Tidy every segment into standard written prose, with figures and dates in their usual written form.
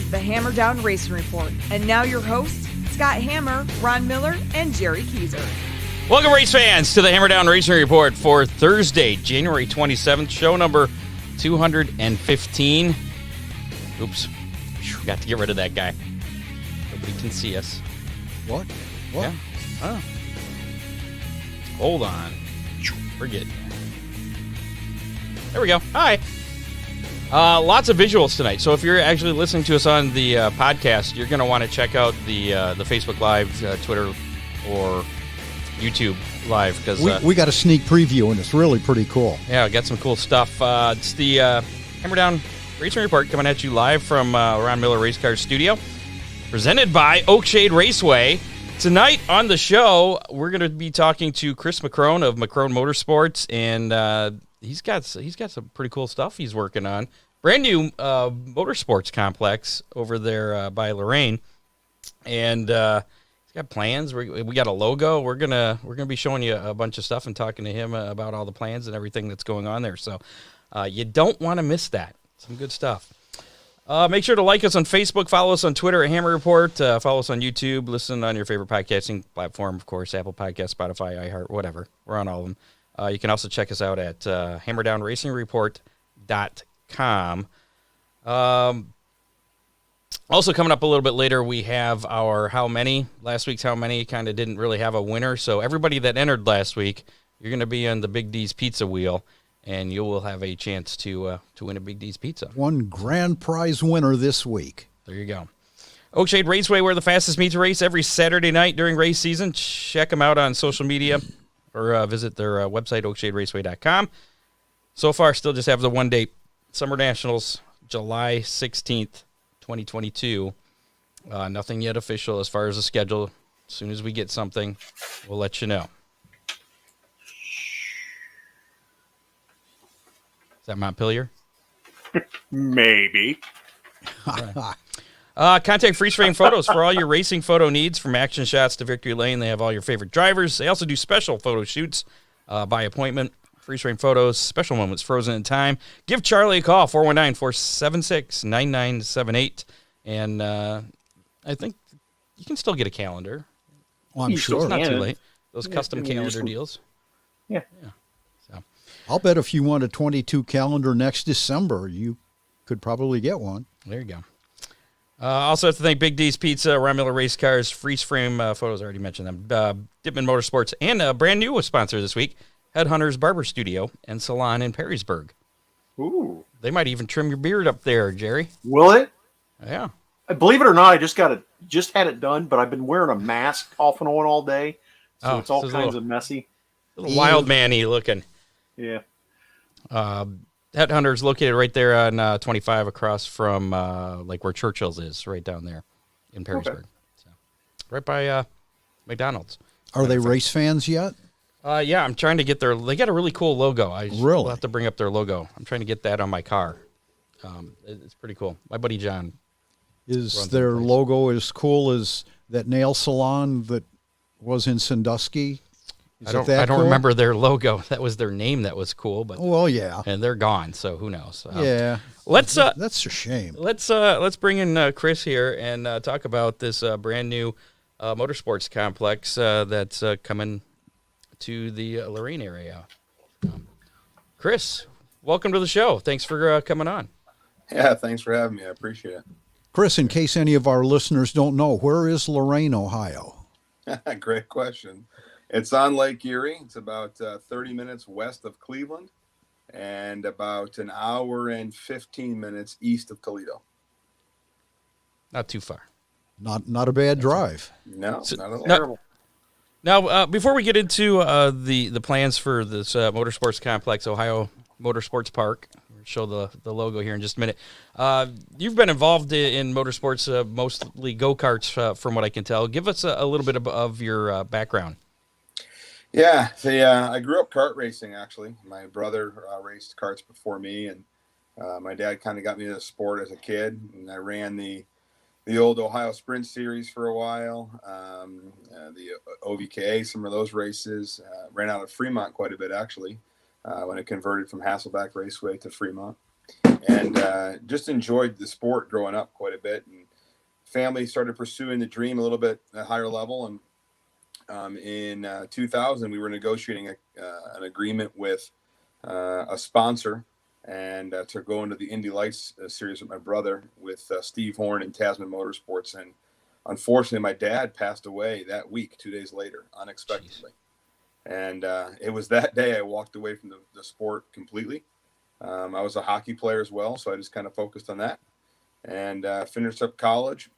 the Hammer Down Racing Report. And now your hosts, Scott Hammer, Ron Miller, and Jerry Keyser. Welcome, race fans, to the Hammer Down Racing Report for Thursday, January 27th, show number 215. Oops, got to get rid of that guy. Nobody can see us. What? Yeah. Oh. Hold on. Forget. There we go. Hi. Lots of visuals tonight. So if you're actually listening to us on the podcast, you're going to want to check out the Facebook Live, Twitter, or YouTube Live, because we got a sneak preview, and it's really pretty cool. Yeah, got some cool stuff. It's the Hammer Down Racing Report coming at you live from Ron Miller Race Car Studio, presented by Oakshade Raceway. Tonight on the show, we're going to be talking to Kris McCrone of McCrone Motorsports, and he's got some pretty cool stuff he's working on. Brand new motorsports complex over there by Lorain, and he's got plans. We got a logo. We're gonna be showing you a bunch of stuff and talking to him about all the plans and everything that's going on there. So you don't want to miss that. Some good stuff. Make sure to like us on Facebook, follow us on Twitter at Hammer Report, follow us on YouTube, listen on your favorite podcasting platform, of course, Apple Podcasts, Spotify, iHeart, whatever. We're on all of them. You can also check us out at hammerdownracingreport.com. Also coming up a little bit later, we have our How Many. Last week's How Many kind of didn't really have a winner, so everybody that entered last week, you're going to be on the Big D's Pizza Wheel, and you will have a chance to win a Big D's Pizza. One grand prize winner this week. There you go. Oakshade Raceway, where the fastest meet to race every Saturday night during race season. Check them out on social media or visit their website, oakshaderaceway.com. So far, still just have the one date, Summer Nationals, July 16th, 2022. Nothing yet official as far as the schedule. As soon as we get something, we'll let you know. Is that Montpelier? Maybe. Contact Freeze Frame Photos for all your racing photo needs, from action shots to victory lane. They have all your favorite drivers. They also do special photo shoots by appointment. Freeze Frame Photos, special moments frozen in time. Give Charlie a call, 419-476-9978. And I think you can still get a calendar. Well, I'm sure. It's not too late. Those custom calendar deals. Yeah. So I'll bet if you want a 22 calendar next December, you could probably get one. there you go. Also have to thank Big D's Pizza, Ron Miller Race Cars, Freeze Frame Photos, I already mentioned them, Dipman Motorsports, and a brand new sponsor this week, Headhunters Barber Studio and Salon in Perrysburg. Ooh. They might even trim your beard up there, Jerry. Will it? Yeah. Believe it or not, I just had it done, but I've been wearing a mask off and on all day, so it's all kinds of messy. Little wild man-y looking. Yeah. Headhunters located right there on 25 across from like where Churchill's is, right down there in Perrysburg. Okay. So, right by McDonald's. Are they race fans yet? Yeah, I'm trying to get they got a really cool logo. Really? Will have to bring up their logo. I'm trying to get that on my car. It's pretty cool. My buddy John. Is their logo as cool as that nail salon that was in Sandusky? I don't remember their logo. That was their name that was cool, but well, yeah. And they're gone, so who knows? Yeah. Let's that's a shame. Let's bring in Kris here and talk about this brand new motorsports complex that's coming to the Lorain area. Kris, welcome to the show. Thanks for coming on. Yeah, thanks for having me. I appreciate it. Kris, in case any of our listeners don't know, where is Lorain, Ohio? Great question. It's on Lake Erie. It's about 30 minutes west of Cleveland and about an hour and 15 minutes east of Toledo. Not too far. Not a bad drive. No, not at all. Terrible. Now, before we get into the plans for this motorsports complex, Ohio Motorsports Park, we'll show the logo here in just a minute. You've been involved in motorsports, mostly go-karts, from what I can tell. Give us a little bit of your background. Yeah, I grew up kart racing, actually. My brother raced karts before me, and my dad kind of got me into the sport as a kid, and I ran the old Ohio Sprint Series for a while, the OVKA, some of those races. Ran out of Fremont quite a bit, actually, when it converted from Hasselback Raceway to Fremont. And just enjoyed the sport growing up quite a bit. And family started pursuing the dream a little bit at a higher level. And in 2000, we were negotiating an agreement with a sponsor and to go into the Indy Lights series with my brother, with Steve Horn and Tasman Motorsports. And unfortunately, my dad passed away that week, 2 days later, unexpectedly. Jeez. And it was that day I walked away from the sport completely. I was a hockey player as well, so I just kind of focused on that. And finished up college,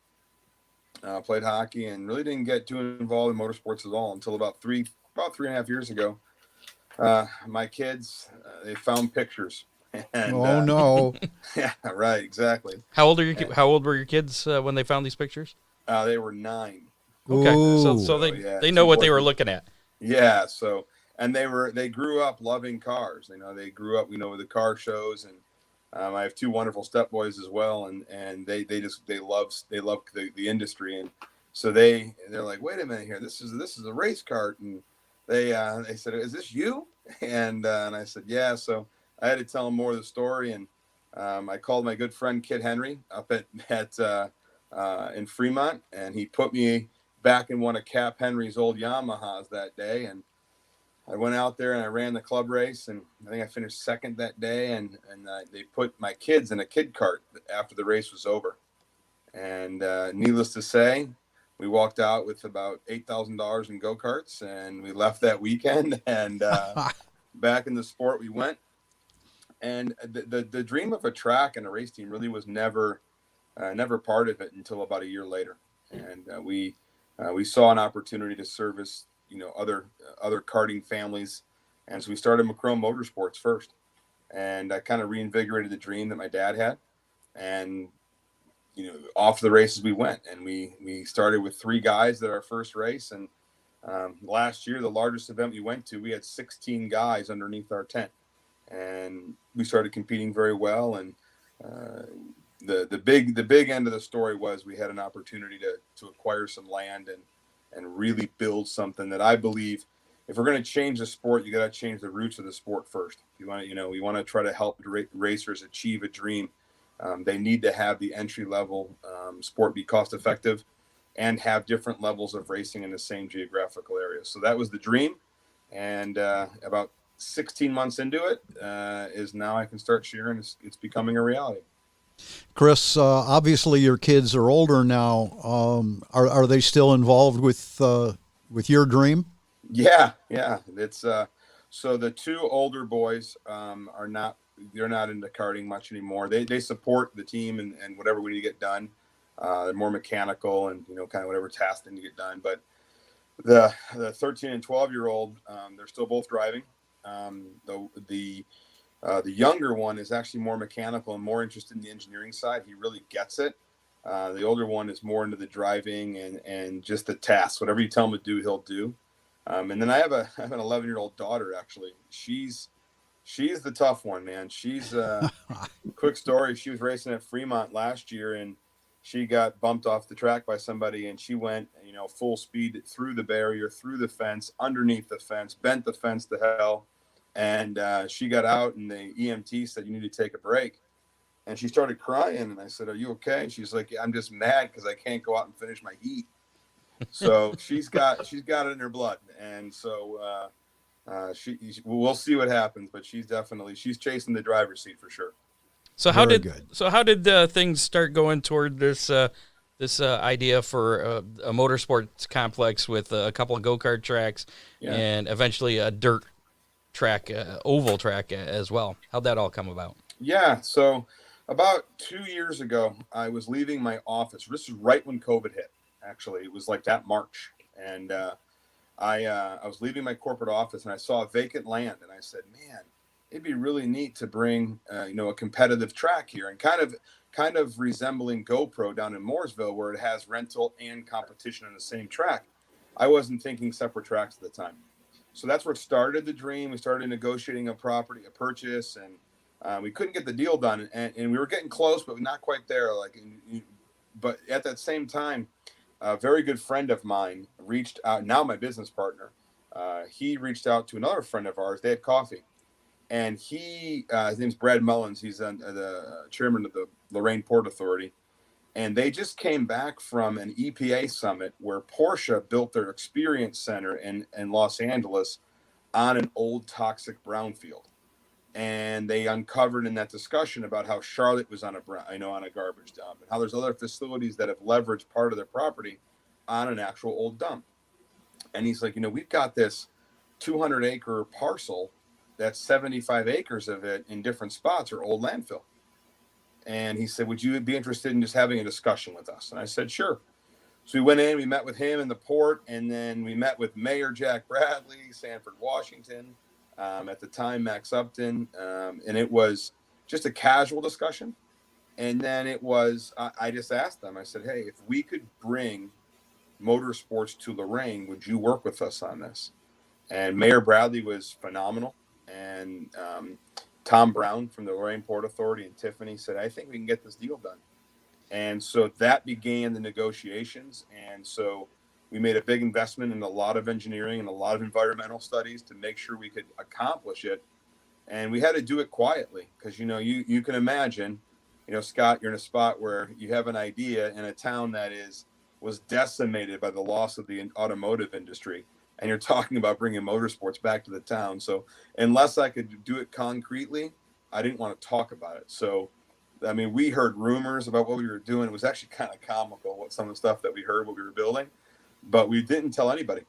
played hockey, and really didn't get too involved in motorsports at all until about 3.5 years ago. My kids, they found pictures. And, oh no! Yeah, right, exactly. How old were your kids when they found these pictures? They were 9. Okay, Ooh. so they know what they were looking at. Yeah, so they grew up loving cars. They grew up, with the car shows, and I have 2 wonderful stepboys as well, and they love the industry, and so they're like, wait a minute here, this is a race kart, and they said, is this you? And I said, yeah. So I had to tell them more of the story, and I called my good friend Kid Henry up in Fremont, and he put me back in one of Cap Henry's old Yamahas that day, and I went out there and I ran the club race, and I think I finished second that day, and they put my kids in a kid cart after the race was over. And needless to say, we walked out with about $8,000 in go-karts, and we left that weekend, and back in the sport we went. And the dream of a track and a race team really was never part of it until about a year later. And we saw an opportunity to service other karting families, and so we started McCrone Motorsports first, and I kind of reinvigorated the dream that my dad had, and off to the races we went, and we started with 3 guys at our first race, and last year, the largest event we went to, we had 16 guys underneath our tent, and we started competing very well. And the big end of the story was we had an opportunity to acquire some land and really build something that I believe, if we're going to change the sport, you got to change the roots of the sport first. If you want to, we want to try to help racers achieve a dream. They need to have the entry level sport be cost effective and have different levels of racing in the same geographical area. So that was the dream. And about 16 months into it is now I can start sharing. It's becoming a reality. Kris, obviously your kids are older now. Are they still involved with your dream? Yeah. It's so the 2 older boys they're not into karting much anymore. They support the team and whatever we need to get done. They're more mechanical and kind of whatever tasks need to get done. But the 13 and 12-year-old, they're still both driving. The younger one is actually more mechanical and more interested in the engineering side. He really gets it. The older one is more into the driving and just the tasks. Whatever you tell him to do, he'll do. And then I have an 11-year-old daughter, actually. She's the tough one, man. She's quick story. She was racing at Fremont last year, and she got bumped off the track by somebody, and she went, full speed through the barrier, through the fence, underneath the fence, bent the fence to hell. And she got out, and the EMT said, you need to take a break. And she started crying, and I said, are you okay? And she's like, yeah, I'm just mad because I can't go out and finish my heat. So she's got it in her blood. And so we'll see what happens, but she's chasing the driver's seat for sure. So how did things start going toward this idea for a motorsports complex with a couple of go-kart tracks and eventually a dirt track, oval track as well? How'd that all come about? Yeah, so about 2 years ago, I was leaving my office. This is right when COVID hit, actually. It was like that March. And I was leaving my corporate office, and I saw vacant land, and I said, man, it'd be really neat to bring, a competitive track here, and kind of resembling GoPro down in Mooresville, where it has rental and competition on the same track. I wasn't thinking separate tracks at the time. So that's where it started the dream. We started negotiating a purchase, and we couldn't get the deal done. And we were getting close, but not quite there. But at that same time, a very good friend of mine reached out, now my business partner. He reached out to another friend of ours. They had coffee. And his name's Brad Mullins. He's the chairman of the Lorain Port Authority. And they just came back from an EPA summit where Porsche built their experience center in Los Angeles on an old toxic brownfield. And they uncovered in that discussion about how Charlotte was on a garbage dump, and how there's other facilities that have leveraged part of their property on an actual old dump. And he's like, we've got this 200-acre parcel that's 75 acres of it in different spots are old landfill. And he said, would you be interested in just having a discussion with us? And I said, sure. So we went in, we met with him in the port, and then we met with Mayor Jack Bradley, Sanford, Washington, at the time, Max Upton. And it was just a casual discussion. And then it was, I just asked them, I said, hey, if we could bring motorsports to Lorain, would you work with us on this? And Mayor Bradley was phenomenal. And Tom Brown from the Lorain Port Authority and Tiffany said, I think we can get this deal done. And so that began the negotiations. And so we made a big investment in a lot of engineering and a lot of environmental studies to make sure we could accomplish it. And we had to do it quietly because, you can imagine, Scott, you're in a spot where you have an idea in a town that was decimated by the loss of the automotive industry. And you're talking about bringing motorsports back to the town. So unless I could do it concretely, I didn't want to talk about it. So, we heard rumors about what we were doing. It was actually kind of comical what some of the stuff that we heard what we were building, but we didn't tell anybody.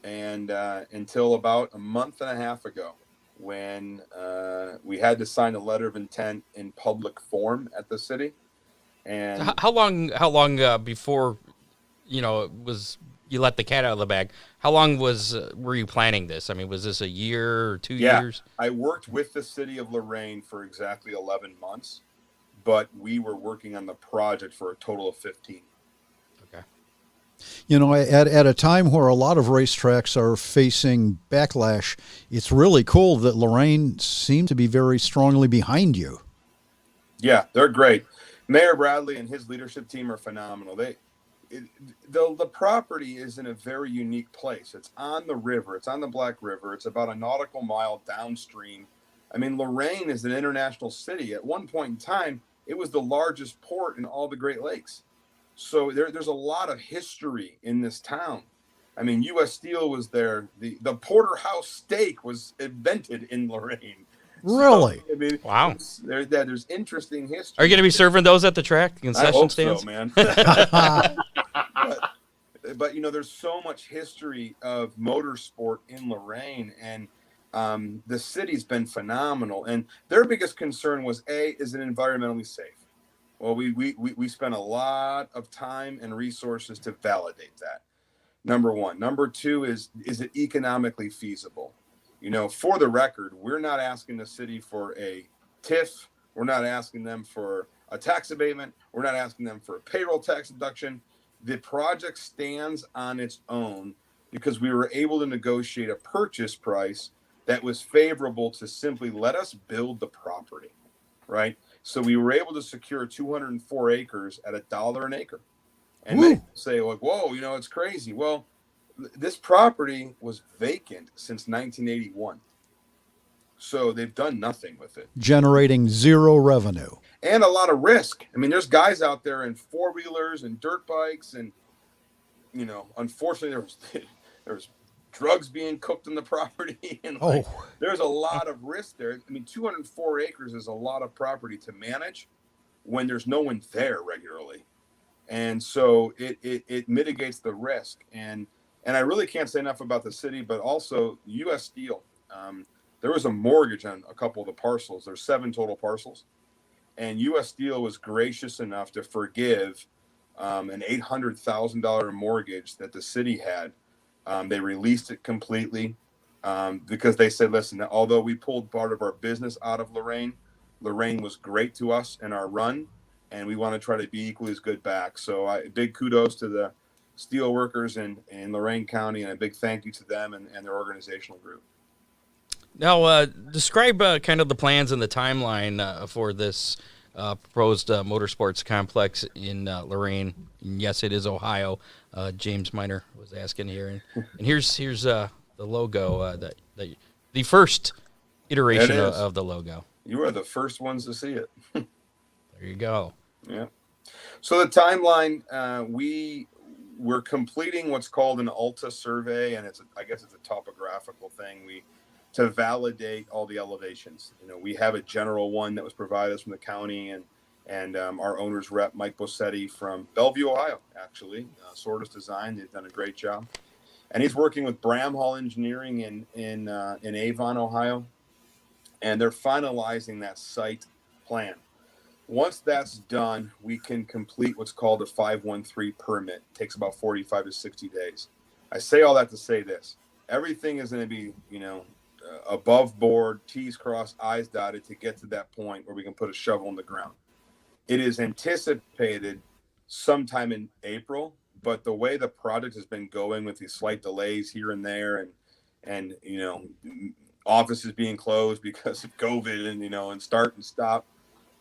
And until about a month and a half ago, when we had to sign a letter of intent in public form at the city. And how long before, it was, you let the cat out of the bag? How long were you planning this? Was this a year or 2 years? I worked with the city of Lorain for exactly 11 months, but we were working on the project for a total of 15. Okay. At a time where a lot of racetracks are facing backlash, it's really cool that Lorain seemed to be very strongly behind you. Yeah, they're great. Mayor Bradley and his leadership team are phenomenal. The property is in a very unique place. It's on the river. It's on the Black River. It's about a nautical mile downstream. Lorain is an international city. At one point in time, it was the largest port in all the Great Lakes. So there's a lot of history in this town. U.S. Steel was there. The porterhouse steak was invented in Lorain. Really? So, wow. There's interesting history. Are you going to be serving those at the track, concession I hope stands? So, man. but there's so much history of motorsport in Lorain, and the city's been phenomenal. And their biggest concern was, is it environmentally safe? Well, we spent a lot of time and resources to validate that. Number one. Number two is it economically feasible? For the record, we're not asking the city for a TIF. We're not asking them for a tax abatement. We're not asking them for a payroll tax deduction. The project stands on its own because we were able to negotiate a purchase price that was favorable to simply let us build the property, right? So we were able to secure 204 acres at $1 an acre. And they say, like, whoa, it's crazy. Well, this property was vacant since 1981. So they've done nothing with it. Generating zero revenue. And a lot of risk. There's guys out there in four-wheelers and dirt bikes. And, unfortunately, there was drugs being cooked on the property. And there's a lot of risk there. 204 acres is a lot of property to manage when there's no one there regularly. And so it mitigates the risk. And I really can't say enough about the city, but also U.S. Steel. There was a mortgage on a couple of the parcels. There's 7 total parcels. And U.S. Steel was gracious enough to forgive an $800,000 mortgage that the city had. They released it completely because they said, listen, although we pulled part of our business out of Lorain was great to us in our run, and we want to try to be equally as good back. So big kudos to the steel workers in Lorain County, and a big thank you to them and their organizational group. Now, describe kind of the plans and the timeline for this proposed motorsports complex in Lorain. And yes, it is Ohio. James Miner was asking here, and here's the logo that the first iteration of the logo. You are the first ones to see it. There you go. Yeah. So the timeline, we're completing what's called an ALTA survey, and I guess it's a topographical thing. To validate all the elevations. We have a general one that was provided us from the county, and our owner's rep, Mike Bossetti from Bellevue, Ohio, actually, Sortis Design. They've done a great job, and he's working with Bramhall Engineering in Avon, Ohio, and they're finalizing that site plan. Once that's done, we can complete what's called a 513 permit. It takes about 45 to 60 days. I say all that to say this. Everything is going to be, above board, T's crossed, I's dotted to get to that point where we can put a shovel in the ground. It is anticipated sometime in April, but the way the project has been going with these slight delays here and there and offices being closed because of COVID and start and stop,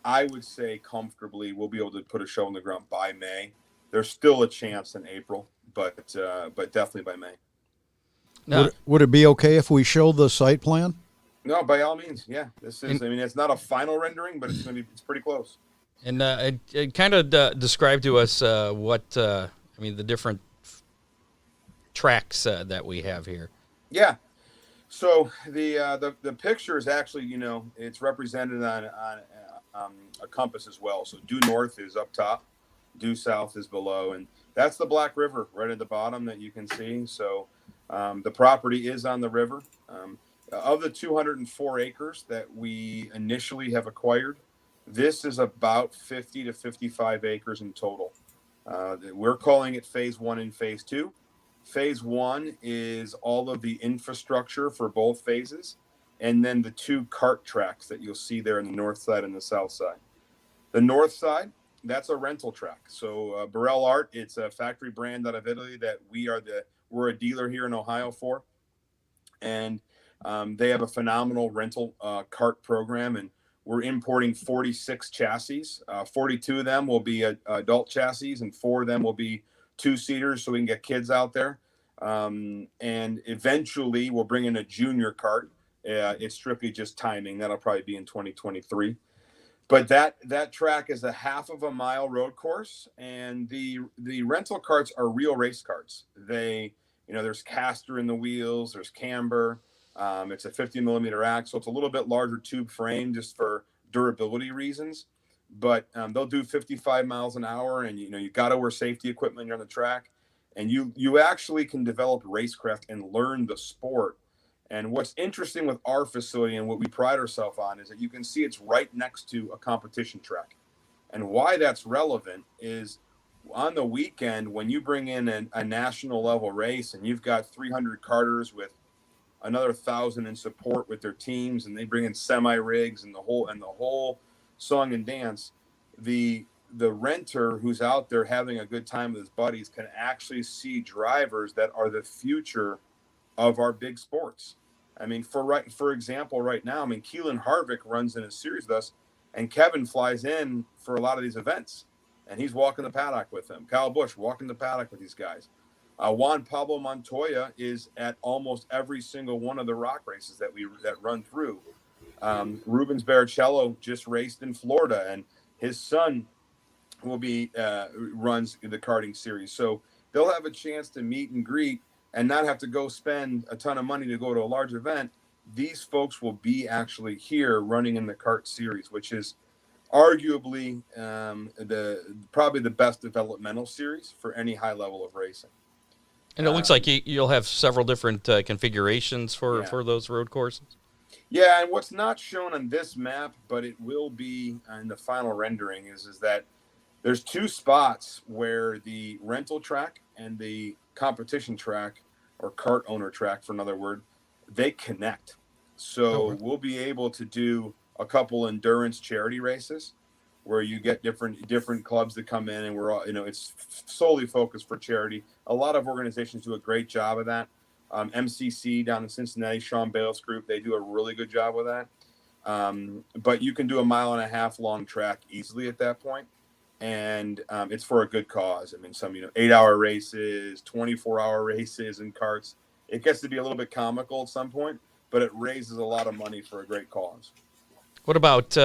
I would say comfortably we'll be able to put a shovel in the ground by May. There's still a chance in April, but definitely by May. No. Would it be okay if we show the site plan? No, by all means. Yeah, it's not a final rendering, but it's pretty close. And it kind of describe to us the different tracks that we have here. Yeah. So the picture is actually, it's represented on a compass as well. So due north is up top, due south is below, and that's the Black River right at the bottom that you can see. So the property is on the river. Of the 204 acres that we initially have acquired, this is about 50 to 55 acres in total. We're calling it phase 1 and phase 2. Phase 1 is all of the infrastructure for both phases, and then the 2 kart tracks that you'll see there on the north side and the south side. The north side, that's a rental track. So Burrell Art, it's a factory brand out of Italy that we're a dealer here in Ohio for, and they have a phenomenal rental kart program, and we're importing 46 chassis. 42 of them will be adult chassis, and 4 of them will be 2-seaters, so we can get kids out there. And eventually, we'll bring in a junior kart. It's strictly just timing. That'll probably be in 2023. But that track is a half of a mile road course, and the rental karts are real race karts. There's caster in the wheels, there's camber. It's a 50 millimeter axle. It's a little bit larger tube frame just for durability reasons, but they'll do 55 miles an hour, and you got to wear safety equipment when you're on the track, and you actually can develop racecraft and learn the sport. And what's interesting with our facility and what we pride ourselves on is that you can see it's right next to a competition track. And why that's relevant is on the weekend when you bring in a national level race and you've got 300 karters with another 1,000 in support with their teams, and they bring in semi rigs and the whole song and dance, the renter who's out there having a good time with his buddies can actually see drivers that are the future of our big sports. I mean, for example, right now, Keelan Harvick runs in a series with us, and Kevin flies in for a lot of these events, and he's walking the paddock with them. Kyle Busch walking the paddock with these guys. Juan Pablo Montoya is at almost every single one of the rock races that run through. Rubens Barrichello just raced in Florida, and his son will runs the karting series. So they'll have a chance to meet and greet and not have to go spend a ton of money to go to a large event. These folks will be actually here running in the kart series, which is arguably probably the best developmental series for any high level of racing. And it looks like you'll have several different configurations for those road courses. Yeah, and what's not shown on this map, but it will be in the final rendering, is that there's 2 spots where the rental track and the competition track, or kart owner track for another word, they connect. So we'll be able to do a couple endurance charity races where you get different clubs that come in, and we're all, it's solely focused for charity. A lot of organizations do a great job of that. MCC down in Cincinnati, Sean Bale's group, they do a really good job with that. But you can do a 1.5 mile long track easily at that point. And it's for a good cause. Some 8-hour races, 24-hour races in karts. It gets to be a little bit comical at some point, but it raises a lot of money for a great cause. What about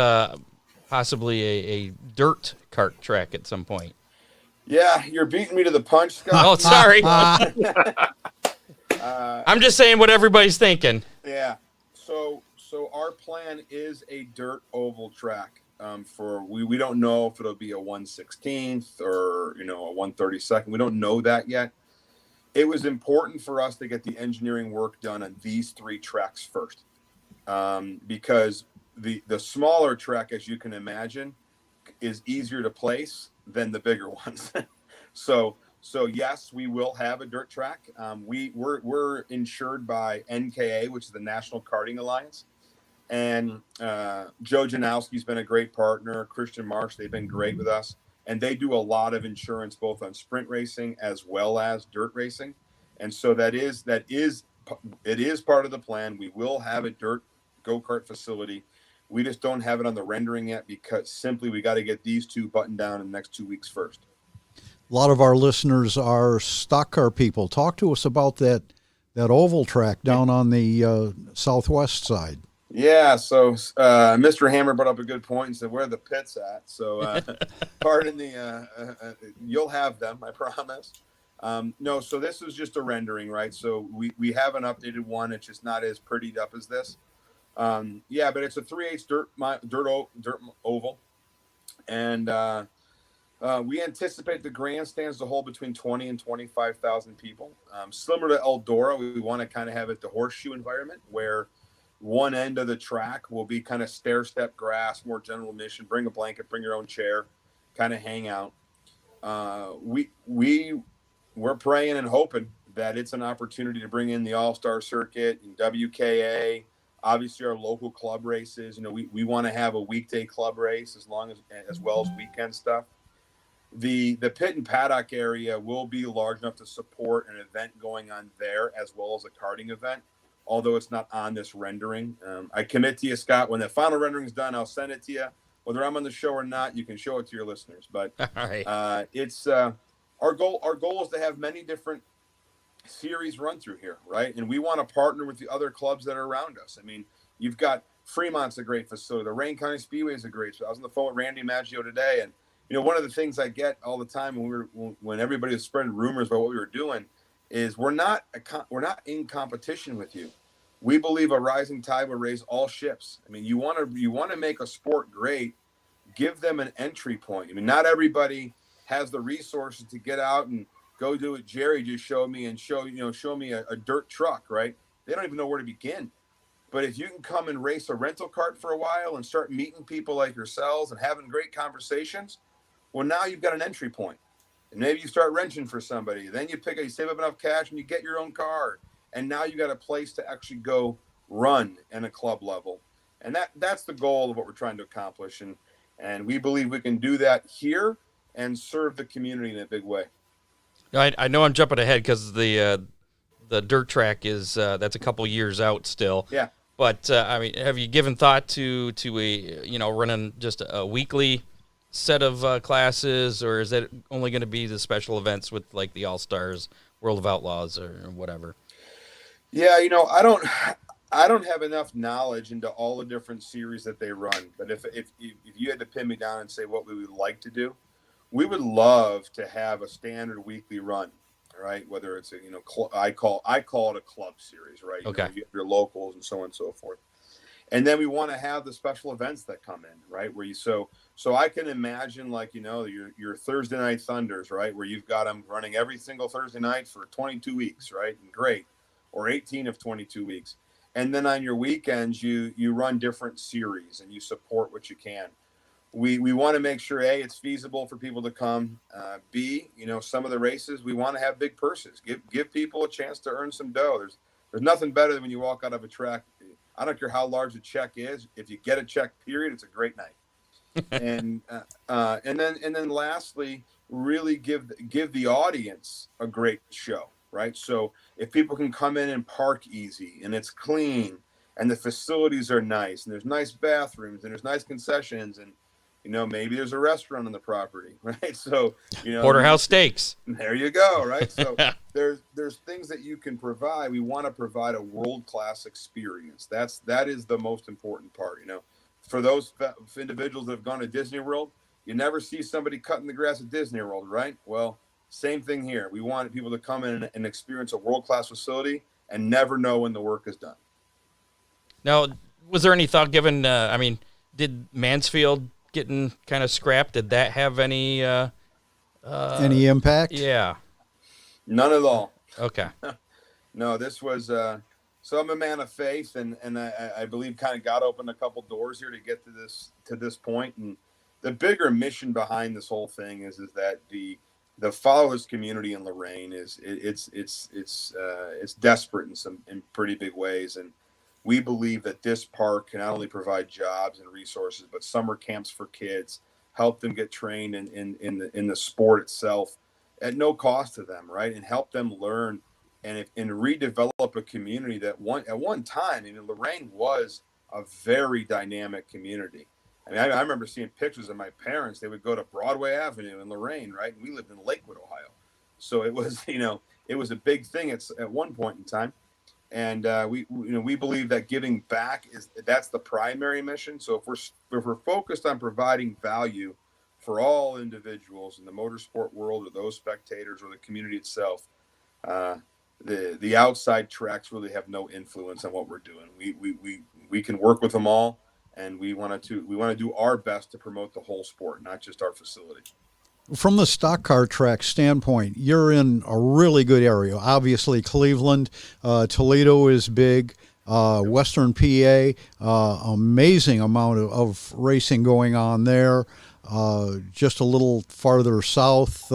possibly a dirt kart track at some point. Yeah, you're beating me to the punch, Scott. Oh, sorry. I'm just saying what everybody's thinking. Yeah. So our plan is a dirt oval track. We don't know if it'll be a 1/16 or a 1/32. We don't know that yet. It was important for us to get the engineering work done on these 3 tracks first, because the smaller track, as you can imagine, is easier to place than the bigger ones. So yes, we will have a dirt track. We're insured by NKA, which is the National Karting Alliance. And Joe Janowski's been a great partner. Christian Marsh, they've been great with us. And they do a lot of insurance, both on sprint racing as well as dirt racing. And so it is part of the plan. We will have a dirt go-kart facility. We just don't have it on the rendering yet because simply we got to get these 2 buttoned down in the next 2 weeks first. A lot of our listeners are stock car people. Talk to us about that oval track down on the southwest side. Yeah, so Mr. Hammer brought up a good point and said, where are the pits at? So pardon you'll have them, I promise. No, so this is just a rendering, right? So we have an updated one. It's just not as prettied up as this. Yeah, but it's a 3/8 dirt oval. And we anticipate the grandstands to hold between 20 and 25,000 people. Similar to Eldora, we want to kind of have it the horseshoe environment where one end of the track will be kind of stair-step grass, more general admission, bring a blanket, bring your own chair, kind of hang out. We're praying and hoping that it's an opportunity to bring in the All-Star Circuit and WKA, obviously our local club races. We want to have a weekday club race as well as weekend stuff. The pit and paddock area will be large enough to support an event going on there as well as a karting event, although it's not on this rendering. I commit to you, Scott, when the final rendering is done, I'll send it to you. Whether I'm on the show or not, you can show it to your listeners. But it's our goal is to have many different series run through here, right? And we want to partner with the other clubs that are around us. I mean, you've got Fremont's a great facility. The Lorain County Speedway is a great. So I was on the phone with Randy Maggio today, and one of the things I get all the time when everybody was spreading rumors about what we were doing is we're not in competition with you. We believe a rising tide will raise all ships. I mean, you want to make a sport great, give them an entry point. I mean, not everybody has the resources to get out and go do what Jerry just showed me and show me a dirt truck, right? They don't even know where to begin. But if you can come and race a rental cart for a while and start meeting people like yourselves and having great conversations, well, now you've got an entry point. And maybe you start renting for somebody. Then you save up enough cash and you get your own car. And now you got a place to actually go run in a club level. And that's the goal of what we're trying to accomplish. And we believe we can do that here and serve the community in a big way. I know I'm jumping ahead because the dirt track is that's a couple years out still. Yeah. But I mean, have you given thought to running just a weekly set of classes, or is that only going to be the special events with like the All Stars, World of Outlaws, or whatever? Yeah, I don't have enough knowledge into all the different series that they run. But if you had to pin me down and say what we would like to do, we would love to have a standard weekly run, right? Whether it's I call it a club series, right? Okay. You have your locals and so on and so forth. And then we want to have the special events that come in, right? Where so I can imagine your Thursday night Thunders, right? Where you've got them running every single Thursday night for 22 weeks, right? And great. Or 18 of 22 weeks. And then on your weekends, you run different series and you support what you can. We want to make sure, A, it's feasible for people to come. B, some of the races, we want to have big purses. Give people a chance to earn some dough. There's nothing better than when you walk out of a track. I don't care how large the check is. If you get a check, period, it's a great night. and then lastly, really give the audience a great show, right? So if people can come in and park easy and it's clean and the facilities are nice and there's nice bathrooms and there's nice concessions and maybe there's a restaurant on the property, right? So Porterhouse Steaks. There you go, right? So there's things that you can provide. We want to provide a world-class experience. That is the most important part. for those individuals that have gone to Disney World, you never see somebody cutting the grass at Disney World, right? Well, same thing here. We want people to come in and experience a world-class facility and never know when the work is done. Now, was there any thought given, did Mansfield getting kind of scrapped, did that have any impact? Yeah. None at all. Okay. No, this was so I'm a man of faith, and I believe kind of God opened a couple doors here to get to this point. And the bigger mission behind this whole thing is that the followers community in Lorain it's desperate in pretty big ways, and we believe that this park can not only provide jobs and resources, but summer camps for kids, help them get trained in the sport itself at no cost to them, right? And help them learn and redevelop a community that at one time, Lorain was a very dynamic community. I remember seeing pictures of my parents. They would go to Broadway Avenue in Lorain, right? And we lived in Lakewood, Ohio. So it was, it was a big thing at one point in time. And we believe that giving back that's the primary mission. So if we're focused on providing value for all individuals in the motorsport world, or those spectators, or the community itself, the outside tracks really have no influence on what we're doing. We can work with them all, and we want to do our best to promote the whole sport, not just our facility. From the stock car track standpoint, you're in a really good area. Obviously, Cleveland, Toledo is big. Western PA, amazing amount of racing going on there. Just a little farther south,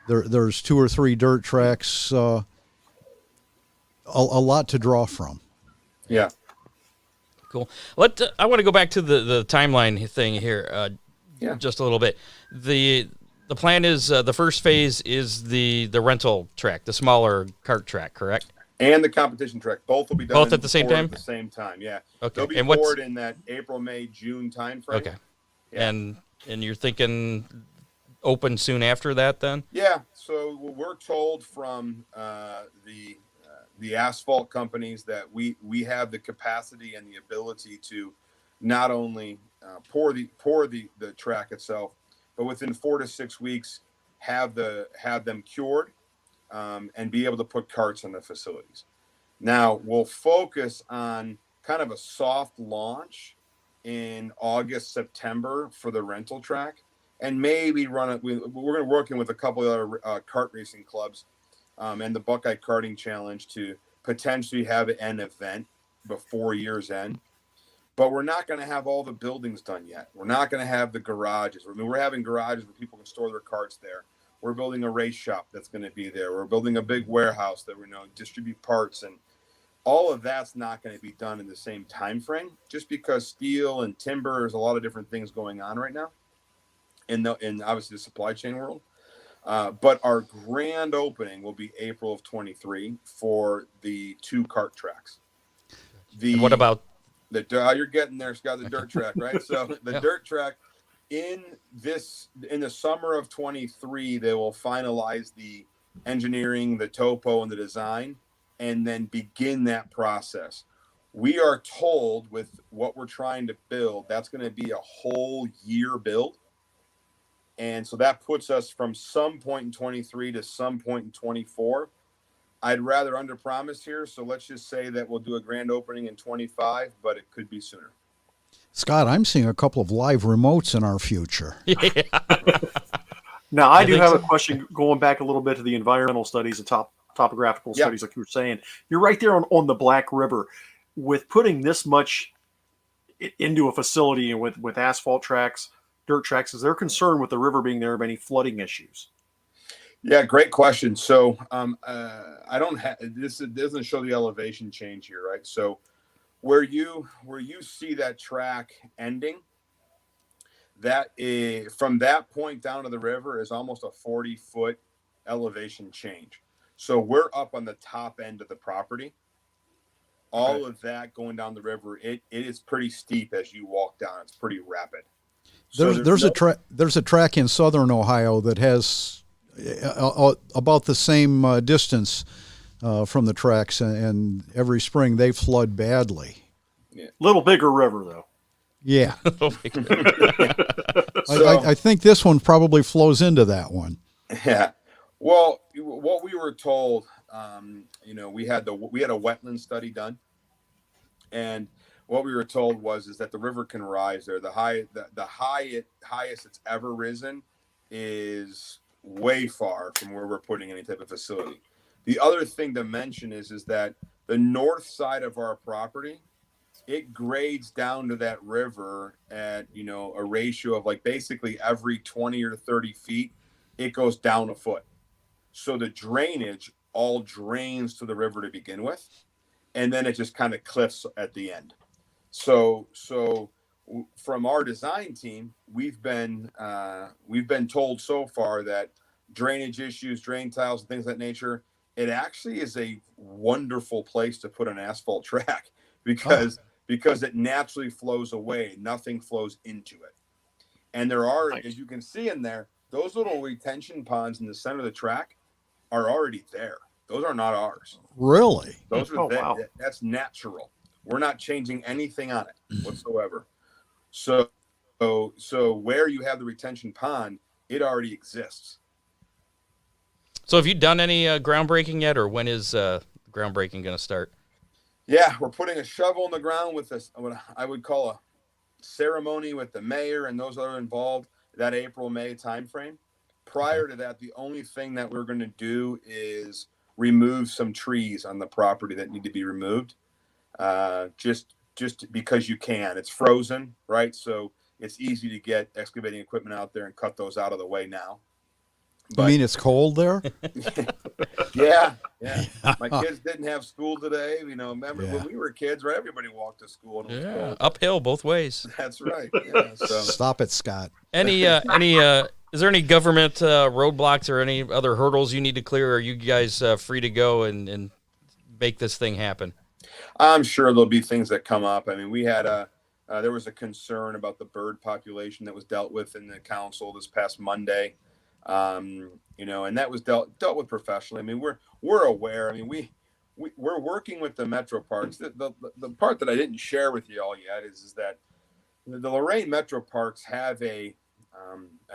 there's 2 or 3 dirt tracks. A lot to draw from. Yeah. Cool. I want to go back to the timeline thing here. Just a little bit. The plan is the first phase is the rental track, the smaller kart track, correct? And the competition track. Both will be done both at the same time? At the same time, yeah. Okay. They'll be poured in that April, May, June time frame. Okay. Yeah. And you're thinking open soon after that then? Yeah. So we're told from the asphalt companies that we have the capacity and the ability to not only pour the track itself, but within 4 to 6 weeks have them cured and be able to put karts in the facilities. Now we'll focus on kind of a soft launch in August, September for the rental track, and maybe run it. We're going to work in with a couple of other kart racing clubs and the Buckeye Karting Challenge to potentially have an event before year's end. But we're not going to have all the buildings done yet. We're not going to have the garages. We're having garages where people can store their karts there. We're building a race shop that's going to be there. We're building a big warehouse that we distribute parts, and all of that's not going to be done in the same time frame, just because steel and timber, there's a lot of different things going on right now in obviously the supply chain world. But our grand opening will be April of 23 for the 2 kart tracks. And what about you're getting there, Scott, the dirt track, right? So the dirt track in the summer of 23, they will finalize the engineering, the topo, and the design, and then begin that process. We are told with what we're trying to build, that's going to be a whole year build. And so that puts us from some point in 23 to some point in 24. I'd rather underpromise here, so let's just say that we'll do a grand opening in 25, but it could be sooner. Scott, I'm seeing a couple of live remotes in our future. Yeah. Now, I do have a question going back a little bit to the environmental studies and topographical studies, like you were saying. You're right there on the Black River. With putting this much into a facility and with asphalt tracks, dirt tracks, is there concern with the river being there of any flooding issues? Yeah, great question. So I don't have this. It doesn't show the elevation change here, right? So where you see that track ending, that is, from that point down to the river is almost a 40-foot elevation change. So we're up on the top end of the property. All of that going down the river, it is pretty steep as you walk down. It's pretty rapid. There's a track in southern Ohio that has about the same distance from the tracks, and every spring they flood badly. Yeah. Little bigger river though. Yeah. Oh my God. I think this one probably flows into that one. Yeah. Well, what we were told, we had a wetland study done, and what we were told is that the river can rise there. The highest it's ever risen is way far from where we're putting any type of facility. The other thing to mention is that the north side of our property, it grades down to that river at, a ratio of like basically every 20 or 30 feet, it goes down a foot. So the drainage all drains to the river to begin with, and then it just kind of cliffs at the end. So from our design team, we've been told so far that drainage issues, drain tiles, and things of that nature, it actually is a wonderful place to put an asphalt track because it naturally flows away. Nothing flows into it. And there are, as you can see in there, those little retention ponds in the center of the track are already there. Those are not ours. Really? Those are wow. That's natural. We're not changing anything on it whatsoever. So where you have the retention pond, it already exists. So have you done any groundbreaking yet, or when is groundbreaking going to start? Yeah, we're putting a shovel in the ground with what I would call a ceremony with the mayor and those that are involved, that April-May timeframe. Prior to that, the only thing that we're going to do is remove some trees on the property that need to be removed. Just because you can. It's frozen, right? So it's easy to get excavating equipment out there and cut those out of the way now. But, you mean it's cold there? Yeah. My kids didn't have school today. Remember when we were kids, right? Everybody walked to school. And it was cold. Uphill both ways. That's right. Yeah, so. Stop it, Scott. Is there any government roadblocks or any other hurdles you need to clear? Or are you guys free to go and make this thing happen? I'm sure there'll be things that come up. I mean, we had there was a concern about the bird population that was dealt with in the council this past Monday. And that was dealt with professionally. I mean, we're aware. I mean, we're working with the Metro Parks. The part that I didn't share with you all yet is that the Lorain Metro Parks have an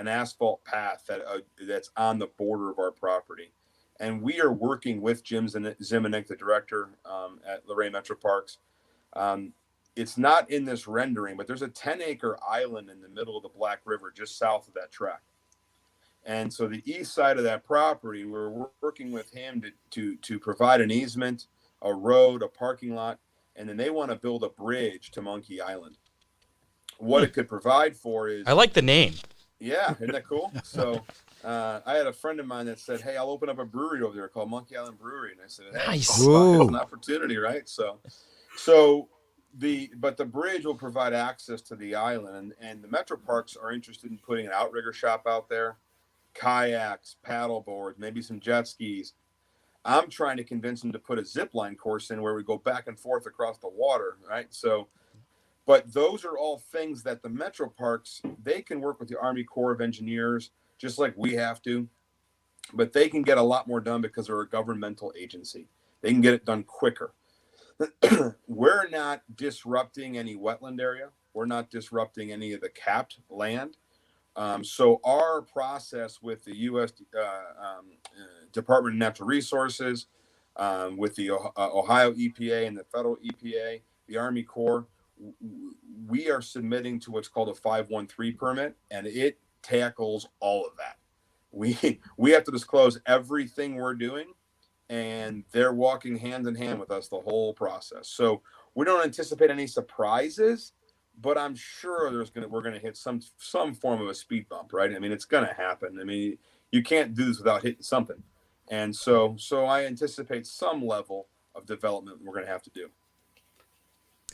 asphalt path that's on the border of our property, and we are working with Jim Ziminick, the director at Lorain Metro Parks. It's not in this rendering, but there's a 10-acre island in the middle of the Black River just south of that track. And so the east side of that property, we're working with him to provide an easement, a road, a parking lot, and then they want to build a bridge to Monkey Island. What it could provide for is... I like the name. Yeah, isn't that cool? So I had a friend of mine that said, hey, I'll open up a brewery over there called Monkey Island Brewery. And I said, hey, nice. It's an opportunity, right? But the bridge will provide access to the island, and the Metro Parks are interested in putting an outrigger shop out there, kayaks, paddle boards, maybe some jet skis. I'm trying to convince them to put a zip line course in where we go back and forth across the water, right? So, but those are all things that the Metro Parks, they can work with the Army Corps of Engineers, just like we have to, but they can get a lot more done because they're a governmental agency. They can get it done quicker. We're not disrupting any wetland area. We're not disrupting any of the capped land. So our process with the U.S. Department of Natural Resources, with the Ohio EPA and the federal EPA, the Army Corps, we are submitting to what's called a 513 permit, and it tackles all of that. We have to disclose everything we're doing, and they're walking hand in hand with us the whole process. So we don't anticipate any surprises, but I'm sure we're gonna hit some form of a speed bump, right? I mean, it's gonna happen. I mean, you can't do this without hitting something, and so I anticipate some level of development we're gonna have to do.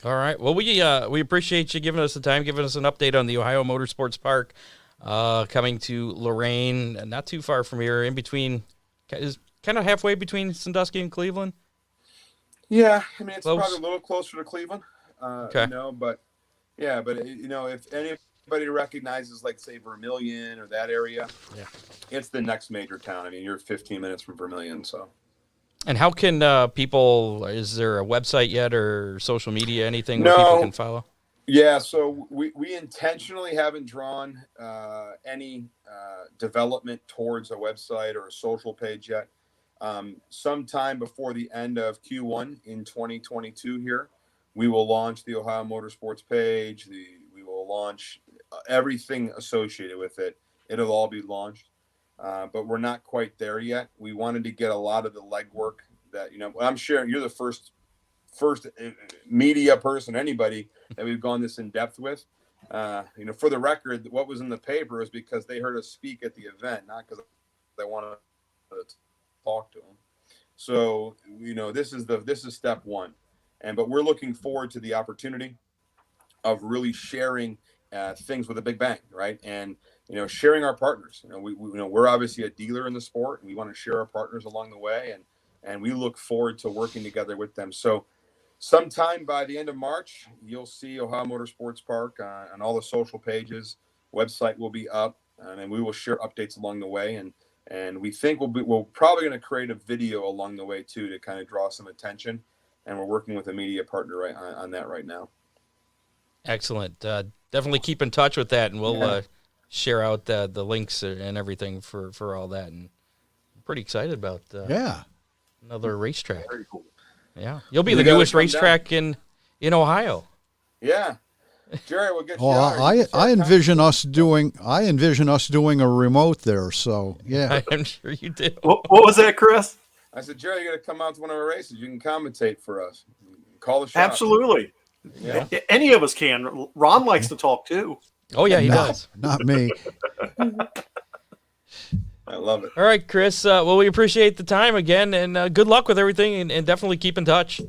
All right. Well, we appreciate you giving us the time, giving us an update on the Ohio Motorsports Park coming to Lorain, not too far from here, in between, is kind of halfway between Sandusky and Cleveland. Yeah, I mean, it's Close. probably a little closer to Cleveland, okay. But if anybody recognizes, like, say, Vermilion or that area, it's the next major town. I mean, you're 15 minutes from Vermilion, so. And how can people, is there a website yet or social media, anything where people can follow? Yeah, so we intentionally haven't drawn any development towards a website or a social page yet. Sometime before the end of Q1 in 2022 here, we will launch the Ohio Motorsports page. We will launch everything associated with it. It'll all be launched, but we're not quite there yet. We wanted to get a lot of the legwork that, I'm sharing. You're the first media person, anybody that we've gone this in depth with. For the record, what was in the paper is because they heard us speak at the event, not because they wanted to talk to them. So, this is step one. But we're looking forward to the opportunity of really sharing things with a big bang, right? And, sharing our partners. We're obviously a dealer in the sport, and we want to share our partners along the way. And we look forward to working together with them. So sometime by the end of March, you'll see Ohio Motorsports Park on all the social pages. Website will be up, and we will share updates along the way. And we think we're probably going to create a video along the way too to kind of draw some attention. And we're working with a media partner on that right now. Excellent. Definitely keep in touch with that, and we'll share out the links and everything for all that. And I'm pretty excited about another racetrack. Very cool. Yeah, you'll be the newest racetrack in Ohio. Yeah, Jerry, we'll get you. I envision us doing a remote there. So yeah, I'm sure you do. What was that, Kris? I said, Jerry, you got to come out to one of our races. You can commentate for us. Call the shots. Absolutely. Yeah. Any of us can. Ron likes to talk too. Oh yeah, he does. Not me. I love it. All right, Kris. Well, we appreciate the time again, and good luck with everything, and definitely keep in touch.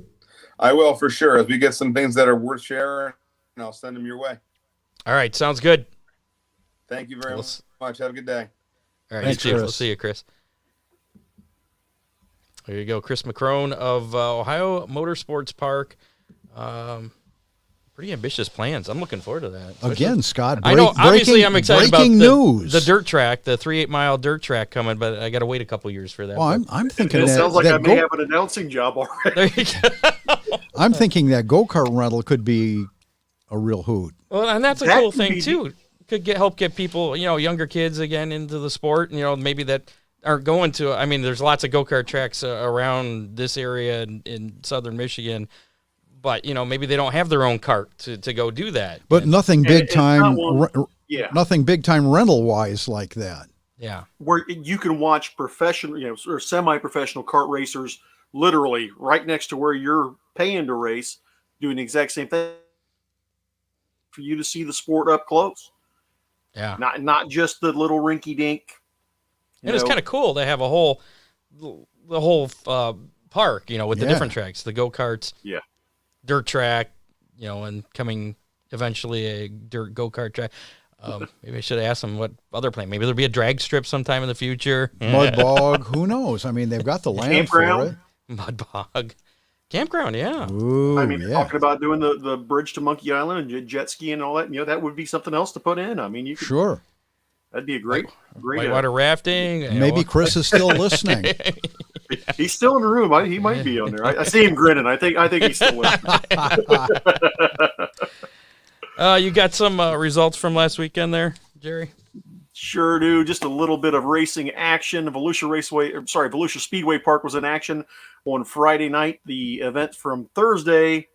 I will, for sure. As we get some things that are worth sharing, I'll send them your way. All right, sounds good. Thank you very much. Have a good day. All right, Thanks, we'll Kris. see you, Kris. There you go, Kris McCrone of Ohio Motorsports Park. Pretty ambitious plans. I'm looking forward to that. Again, Scott. I know. Obviously, I'm excited about news. the dirt track, the 3.8-mile dirt track coming, but I got to wait a couple years for that. Well, I'm thinking It that sounds like that I may have an announcing job already. There you go. I'm thinking that go-kart rental could be a real hoot. Well, and that's a That cool could thing be- too. Could help get people, younger kids again into the sport. Maybe that aren't going to. I mean, there's lots of go-kart tracks around this area in southern Michigan. But, maybe they don't have their own cart to go do that. But nothing big it's not time, one- Yeah. nothing big time rental wise like that. Yeah. Where you can watch professional, or semi-professional kart racers literally right next to where you're paying to race, doing the exact same thing for you to see the sport up close. Yeah. Not just the little rinky dink. And it's kind of cool to have the whole park, with the Yeah. different tracks, the go-karts, Yeah. dirt track, and coming eventually a dirt go-kart track. Maybe I should have asked them what other plan. Maybe there'll be a drag strip sometime in the future. Mud bog, who knows? I mean, they've got the land for Campground. it. Mud bog. Campground, yeah. Ooh, I mean, yeah. talking about doing the bridge to Monkey Island and jet ski and all that, that would be something else to put in. I mean, you could, Sure. that'd be a great. Whitewater rafting. Maybe Kris is still listening. He's still in the room. He might be on there. I see him grinning. I think he's still listening. You got some results from last weekend there, Jerry? Sure do. Just a little bit of racing action. Volusia Speedway Park was in action on Friday night. The event from Thursday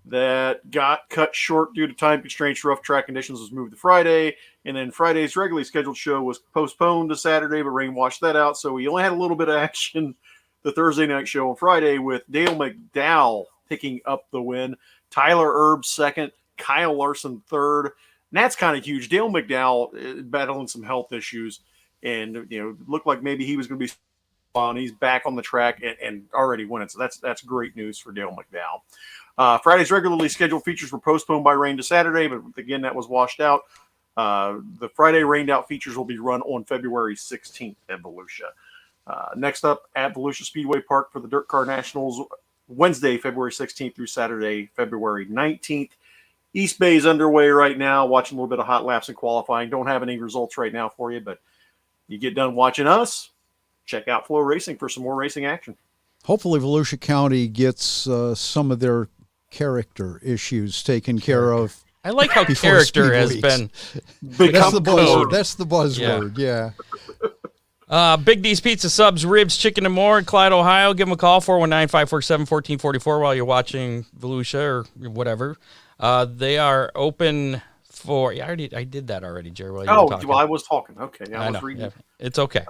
that got cut short due to time constraints, rough track conditions, was moved to Friday. And then Friday's regularly scheduled show was postponed to Saturday, but rain washed that out. So we only had a little bit of action the Thursday night show on Friday, with Dale McDowell picking up the win, Tyler Erb second, Kyle Larson third. And that's kind of huge. Dale McDowell battling some health issues, and looked like maybe he was going to be on. He's back on the track and already winning. So that's great news for Dale McDowell. Friday's regularly scheduled features were postponed by rain to Saturday, but again, that was washed out. The Friday rained out features will be run on February 16th at Volusia. Next up at Volusia Speedway Park for the Dirt Car Nationals, Wednesday, February 16th through Saturday, February 19th. East Bay is underway right now, watching a little bit of hot laps and qualifying. Don't have any results right now for you, but you get done watching us, check out Flow Racing for some more racing action. Hopefully, Volusia County gets some of their character issues taken care of I like how Before character Speed has Weeks. been. That's the buzzword. code. That's the buzzword. Yeah. Big D's Pizza, subs, ribs, chicken, and more in Clyde, Ohio. Give them a call, 419-547-1444 while you're watching Volusia or whatever. They are open for... I did that already, Jerry, while you were talking. Well, I was talking. Okay, I was know. reading. Yeah, it's okay.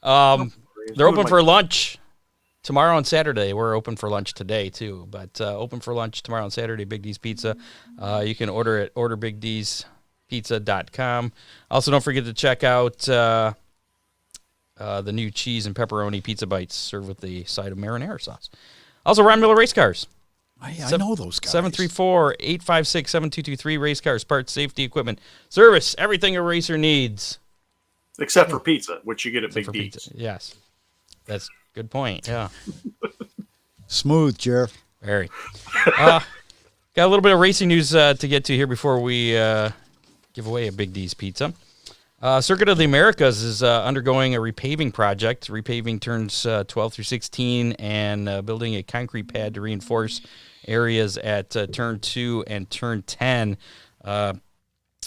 I'm sorry. They're open for lunch tomorrow and Saturday. We're open for lunch today, too. But open for lunch tomorrow and Saturday, Big D's Pizza. You can order at orderbigdspizza.com. Also, don't forget to check out the new cheese and pepperoni pizza bites served with the side of marinara sauce. Also, Ron Miller Race Cars. I know those guys. 734-856-7223 Race Cars, parts, safety, equipment, service, everything a racer needs. Except for pizza, which you get at Big D's. Pizza. Yes. That's a good point, yeah. Smooth, Jeff. Very. Got a little bit of racing news to get to here before we give away a Big D's Pizza. Circuit of the Americas is undergoing a repaving project. Repaving turns 12 through 16 and building a concrete pad to reinforce areas at Turn 2 and Turn 10.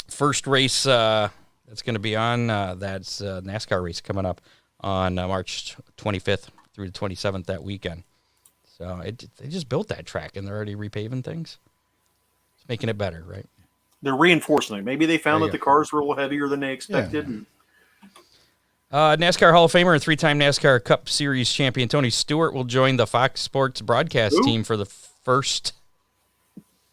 First race that's going to be on, that's NASCAR race coming up on March 25th through the 27th that weekend. So they just built that track and they're already repaving things. It's making it better, right? They're reinforcing it. Maybe they found that the cars were a little heavier than they expected. Yeah. NASCAR Hall of Famer and three-time NASCAR Cup Series champion Tony Stewart will join the Fox Sports broadcast team for the first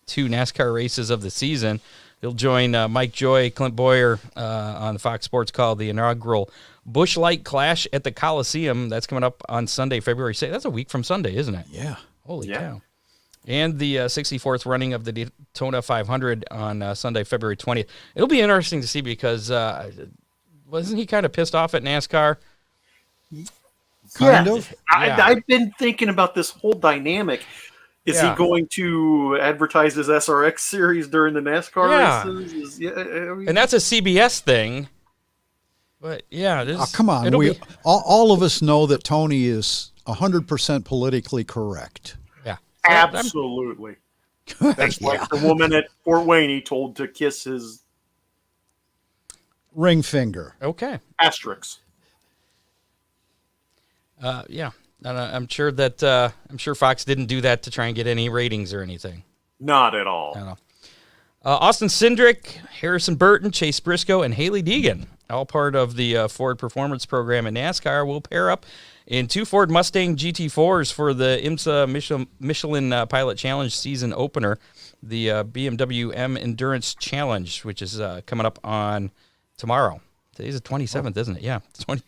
two NASCAR races of the season. He'll join Mike Joy, Clint Boyer on the Fox Sports call the inaugural Busch Light Clash at the Coliseum. That's coming up on Sunday, February 6th. That's a week from Sunday, isn't it? Yeah. Holy cow. And the 64th running of the Daytona 500 on Sunday, February 20th. It'll be interesting to see because wasn't he kind of pissed off at NASCAR? Kind of. I've been thinking about this whole dynamic. Is he going to advertise his SRX series during the NASCAR races? And that's a CBS thing. But, come on. All of us know that Tony is 100% politically correct. Yeah. Absolutely. That's like the woman at Fort Wayne he told to kiss his ring finger. Okay. Asterisk. I'm sure Fox didn't do that to try and get any ratings or anything. Not at all. No. Austin Cindric, Harrison Burton, Chase Briscoe, and Haley Deegan, all part of the Ford Performance Program in NASCAR, will pair up in two Ford Mustang GT4s for the IMSA Michelin Pilot Challenge season opener, the BMW M Endurance Challenge, which is coming up on tomorrow. Today's the 27th, isn't it? Yeah,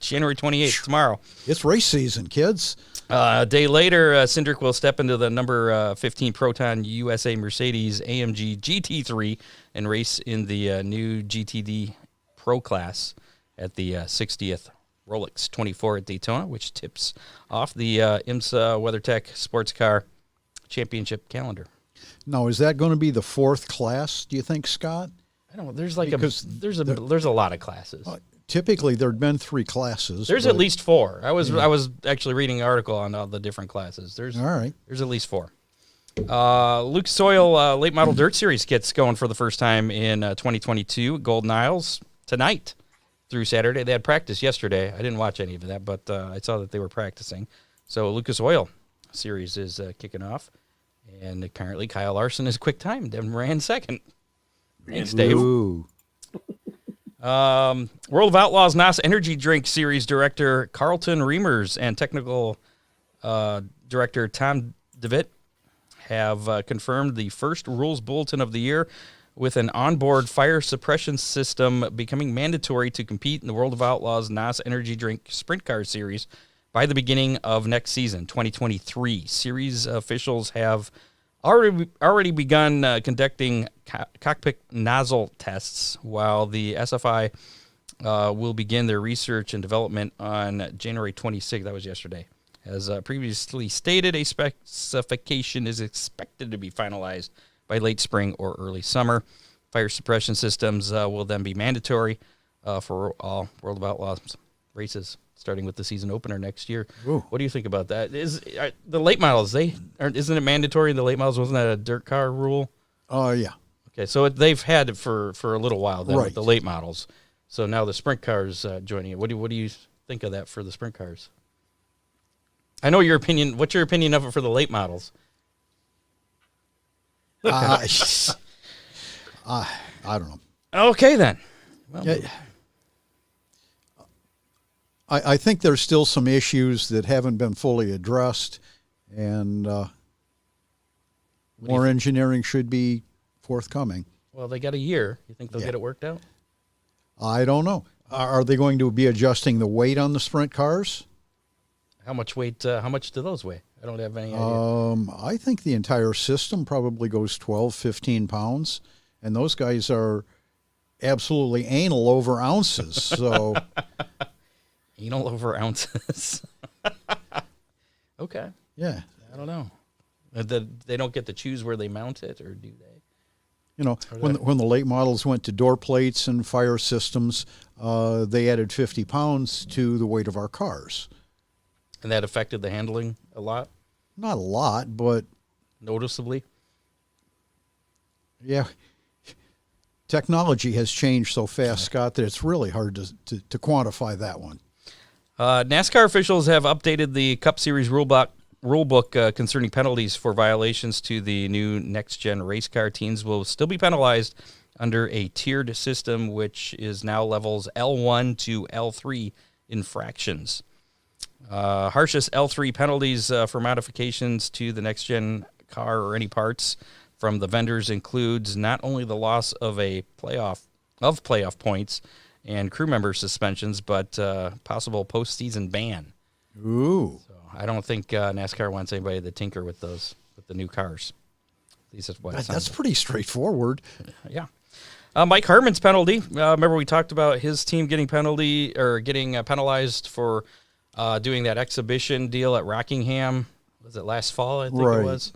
January 28th, tomorrow. It's race season, kids. A day later, Cindric will step into the number 15 Proton USA Mercedes AMG GT3 and race in the new GTD Pro class at the 60th Rolex 24 at Daytona, which tips off the IMSA WeatherTech Sports Car Championship calendar. Now, is that going to be the fourth class, do you think, Scott? I don't know. There's a lot of classes. Typically, there'd been three classes. There's at least four. I was actually reading an article on all the different classes. There's at least four. Lucas Oil Late Model Dirt Series gets going for the first time in 2022 at Golden Isles tonight through Saturday. They had practice yesterday. I didn't watch any of that, but I saw that they were practicing. So Lucas Oil Series is kicking off, and currently Kyle Larson is quick time. Devin ran second. Thanks, Dave. Ooh. World of Outlaws NOS Energy Drink Series director Carlton Reimers and technical director Tom DeWitt have confirmed the first rules bulletin of the year, with an onboard fire suppression system becoming mandatory to compete in the World of Outlaws NOS Energy Drink Sprint Car Series by the beginning of next season, 2023. Series officials have already begun conducting cockpit nozzle tests, while the SFI will begin their research and development on January 26th. That was yesterday. As previously stated, a specification is expected to be finalized by late spring or early summer. Fire suppression systems will then be mandatory for all World of Outlaws races, starting with the season opener next year. Ooh. What do you think about that? The late models, isn't it mandatory in the late models? Wasn't that a dirt car rule? Yeah. Okay, so they've had it for a little while then, Right. with the late models. So now the sprint cars joining it. What do you think of that for the sprint cars? I know your opinion. What's your opinion of it for the late models? I don't know. Okay, then. Well, Yeah, I think there's still some issues that haven't been fully addressed, and more engineering should be forthcoming. well, they got a year. You think they'll Yeah. get it worked out? I don't know. Are they going to be adjusting the weight on the sprint cars? How much weight? How much do those weigh? I don't have any idea. I think the entire system probably goes 12, 15 pounds, and those guys are absolutely anal over ounces. So, Anal over ounces. Okay. yeah, I don't know. They don't get to choose where they mount it, or do they? you know, when the late models went to door plates and fire systems, they added 50 pounds to the weight of our cars. And that affected the handling a lot, Not a lot, but noticeably. yeah, technology has changed so fast, Scott, that it's really hard to quantify that one. NASCAR officials have updated the Cup Series rulebook concerning penalties for violations to the new next-gen race car. Teams will still be penalized under a tiered system, which is now levels L1 to L3 infractions. Harshest L3 penalties for modifications to the next-gen car or any parts from the vendors includes not only the loss of playoff points and crew member suspensions, but possible postseason ban. Ooh. So I don't think NASCAR wants anybody to tinker with the new cars. At least that's what it sounds That's like. pretty straightforward. Yeah. Mike Harmon's penalty. Remember we talked about his team getting penalized for doing that exhibition deal at Rockingham. Was it last fall? I think Right. it was.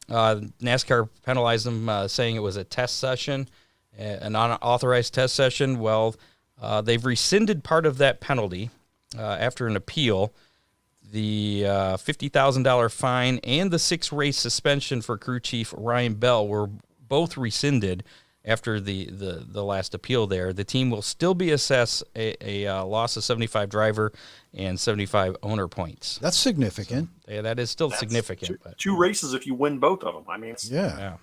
NASCAR penalized them, saying it was a test session, an unauthorized test session. Well, they've rescinded part of that penalty after an appeal. The $50,000 fine and the 6-race suspension for crew chief Ryan Bell were both rescinded after the last appeal there. The team will still be assessed a loss of 75 driver and 75 owner points. That's significant. So, yeah, that is still significant. But Two races if you win both of them. I mean, Yeah.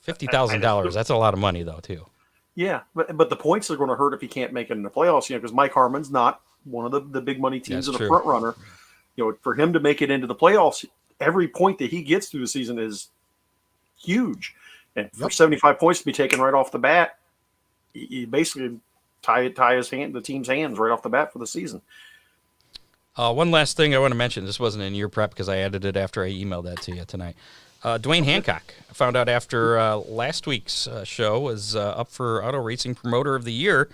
$50,000, that's a lot of money, though, too. yeah, but the points are going to hurt if he can't make it in the playoffs. Because Mike Harmon's not one of the big money teams That's and a true. front runner. For him to make it into the playoffs, every point that he gets through the season is huge. And for 75 points to be taken right off the bat, you basically tie the team's hands right off the bat for the season. One last thing I want to mention. This wasn't in your prep because I added it after I emailed that to you tonight. Dwayne Hancock, I found out after last week's show, was up for Auto Racing Promoter of the Year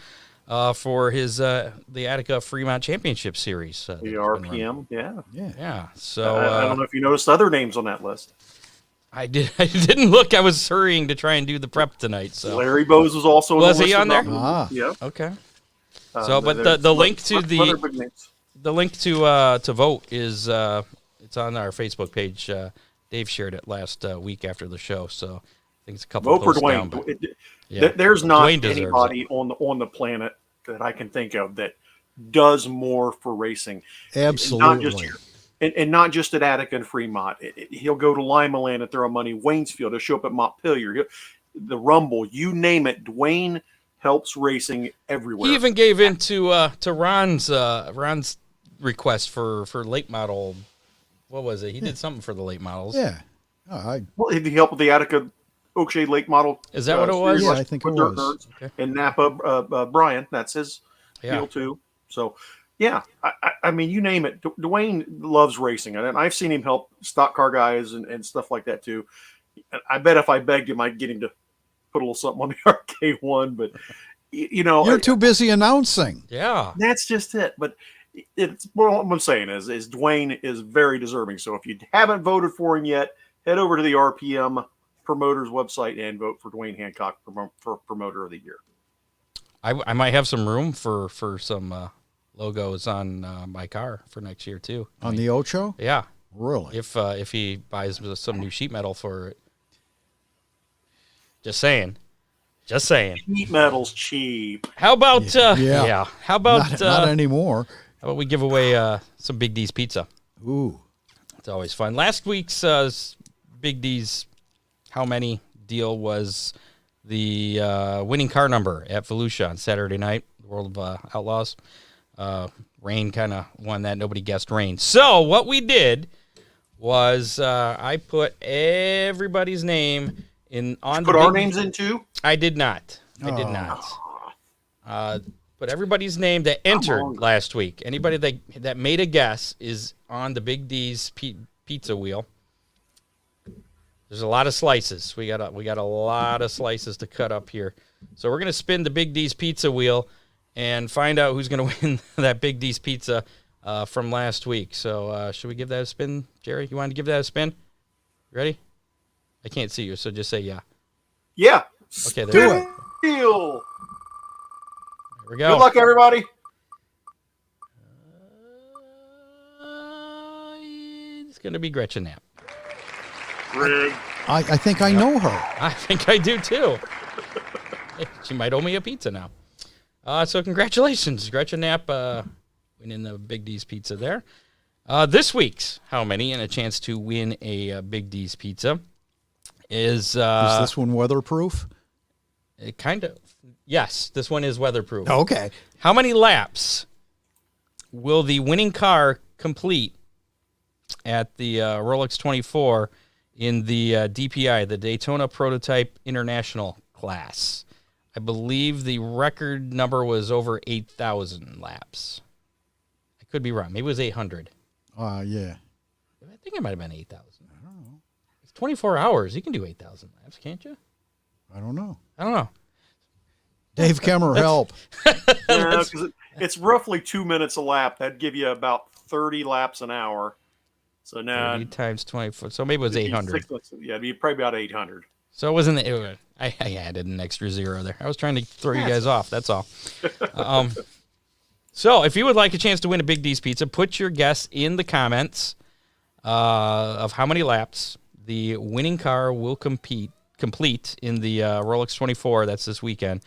for his the Attica Fremont Championship Series. The RPM, yeah. Yeah. So I don't know if you noticed other names on that list. I didn't look. I was hurrying to try and do the prep tonight. So Larry Bose was also Was on the he list on there? Ah. Yeah. okay. So, but there's the link to other big names. the link to vote is it's on our Facebook page. Dave shared it last week after the show, so I think it's a couple Vote for posts down. Dwayne. But, yeah. There's not Dwayne deserves anybody on the planet that I can think of that does more for racing. Absolutely. And not just at Attica and Fremont. He'll go to Limaland at their money, Waynesfield. He'll show up at Montpelier, the Rumble, you name it. Dwayne helps racing everywhere. He even gave in to Ron's request for late model. What was it? He did something for the late models. Yeah. Well, he helped with the Attica Oakshade Lake Model. Is that what it was? Yeah, I think it with Dirt was. Nerds. And Napa, Brian, that's his deal too. So, yeah, I mean, you name it. Dwayne loves racing, and I've seen him help stock car guys and stuff like that too. I bet if I begged him, I'd get him to put a little something on the RK1, but You're too busy announcing. Yeah. that's just it. But it's what I'm saying is Dwayne is very deserving. So if you haven't voted for him yet, head over to the RPM promoters website and vote for Dwayne Hancock for Promoter of the Year. I might have some room for some logos on my car for next year too. On the Ocho? Yeah. Really? If he buys some new sheet metal for it. Just saying. Just saying. Sheet metal's cheap. How about Yeah. How about Not anymore. how about we give away some Big D's pizza? Ooh. It's always fun. Last week's Big D's how many deal was the winning car number at Volusia on Saturday night, the World of Outlaws. Rain kind of won that. Nobody guessed Rain. So what we did was I put everybody's name in on Put the our Big- names in too? I did not. I did not. Put everybody's name that entered last week. Anybody that made a guess is on the Big D's pizza wheel. There's a lot of slices. We got a lot of slices to cut up here. So we're gonna spin the Big D's pizza wheel and find out who's gonna win that Big D's pizza from last week. So should we give that a spin, Jerry? You want to give that a spin? You ready? I can't see you, so just say yeah. Yeah. Okay, there Do we it. go. There we go. Good luck, everybody. It's gonna be Gretchen Knapp. Rig. I think I know her. I think I do too. She might owe me a pizza now. So congratulations, Gretchen Knapp, winning the Big D's pizza there. This week's How Many and a chance to win a Big D's pizza is this one weatherproof? it kind of, yes, this one is weatherproof. Okay. How many laps will the winning car complete at the Rolex 24 in the DPI, the Daytona Prototype International class? I believe the record number was over 8,000 laps. I could be wrong. Maybe it was 800. Yeah. I think it might have been 8,000. I don't know. It's 24 hours. You can do 8,000 laps, can't you? I don't know. I don't know. Dave Kemmer, help. Yeah, 'cause it's roughly 2 minutes a lap. That'd give you about 30 laps an hour. So now 30 times 24. So maybe it was 800. Yeah, it'd be probably about 800. So it wasn't. I added an extra zero there. I was trying to throw you guys off. That's all. So if you would like a chance to win a Big D's pizza, put your guess in the comments of how many laps the winning car will complete in the Rolex 24. That's this weekend